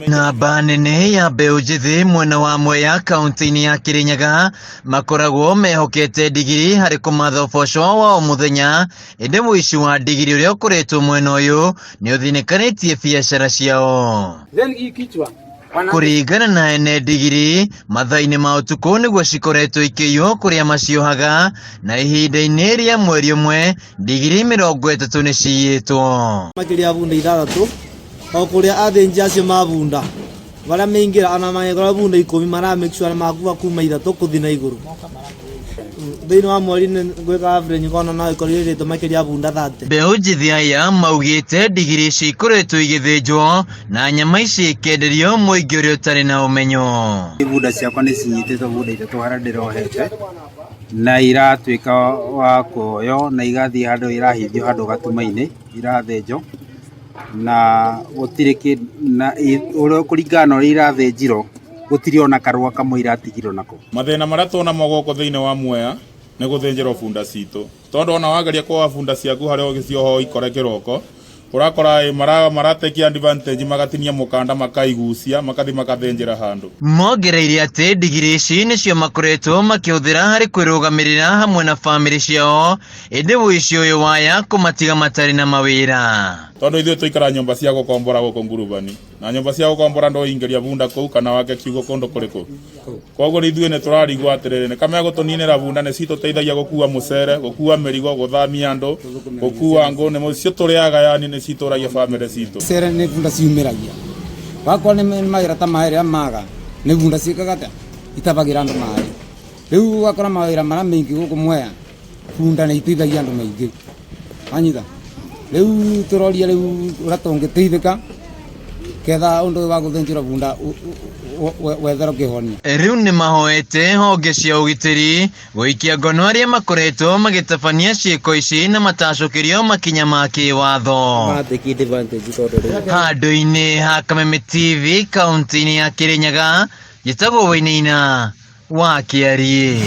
Namba nene ya mbeũ njĩthĩ mwena wa Mwea kaunti-inĩ ya Kirinyaga makoragwo mehokete ndigiri harĩ kũmatha ũboco wa o mũthenya, ĩndĩ mũici wa ndigiri ũrĩa ũkoretwo mwena ũyũ nĩ ũthinĩkanĩtie biacara ciao. Kũringana na ene ndigiri, mathaa-inĩ ma ũtukũ nĩguo cikoretwo ikĩiywo kũrĩa maciohaga, na ihinda-inĩ rĩa mweri ũmwe ndigiri 30 nĩ ciyĩtwo. Makĩria bunda 6 o kuria athĩnji acio mabunda baria maingira ana magekora bunda 10 mara make sure makuwa kuma 3 kuthi na iguru thĩinĩ wa mweri gwĩka average kona no ikorire makĩria bunda 30. Mbeũ njĩthĩ aya maugĩte ndigiri ici ikoretwo igĩthĩnjwo na nyama ici ikenderio mũingĩ ũrĩa ũtarĩ na ũmenyo. Bunda ciakwa nĩ cinyitĩtwo bunda 3 harĩa ndĩrohete na iratuĩka wa kuoyo na igathiĩ handũ irahithio handũ gatuma-inĩ irathĩnjwo na gũtirĩ na ũrĩa kũringana na ũrĩa irathĩnjirwo gũtirĩ ona karũa kamwe iratigirwo nako. Mathĩna marĩa tuona mogoko thĩinĩ wa Mwea nĩ gũthĩnjĩrwo bunda citũ, tondũ ona wageria kwa bunda ciaku harĩa ũgĩcioho ikore kĩroko urakora maratekia advantage magatinia mukanda makaigucia makathi makathĩnjĩra handũ. Mongereire atĩ ndigiri ici nĩcio makoretwo makĩhũthĩra harĩ kwĩrũgamĩrĩra hamwe na bamĩrĩ ciao, ĩndĩ ũici ũyũ waya kũmatiga matarĩ na mawĩra. Tondũ ithuĩ tũikara nyũmba cia gũkombora gũkũ ngurubani, na nyũmba cia gũkombora ndũingĩria bunda kũu kana wake kiugo kũndũ kũrĩkũ. Koguo ithuĩ nĩ tũrarigwo atĩrĩrĩ nĩ kama gũtũninĩra bunda nĩ citũteithagia gũkua mũcere, gũkua mĩrigo, gũthamia andũ, gũkua ngũ, nĩ cio tũrĩaga yani nĩ citũragia bamĩrĩ citũ. Mũcere nĩ bunda ciumĩragia, wakorwo nĩ mawĩra ta maya rĩrĩa maga nĩ bunda ciĩkaga atĩa itabagĩra andũ maĩ. Rĩu wakora mawĩra marĩa maingĩ gũkũ Mwea bunda nĩ iteithagia andũ maingĩ wanyita. Rĩu tũroria rĩu ũrĩa tũngĩteithĩka ketha ũndũ wa gũthĩnjĩrwo bunda wetherwo kĩhonia. Rĩu nĩ mahoete honge cia ũgitĩri gũikia ngono arĩa makoretwo magĩtabania ciĩko ici na matacũkĩrio makinya ma kĩwatho. Handũ-inĩ ha Kameme TV kaunti-inĩ ya Kirinyaga, njĩtagwo Wainaina wa Kĩarie.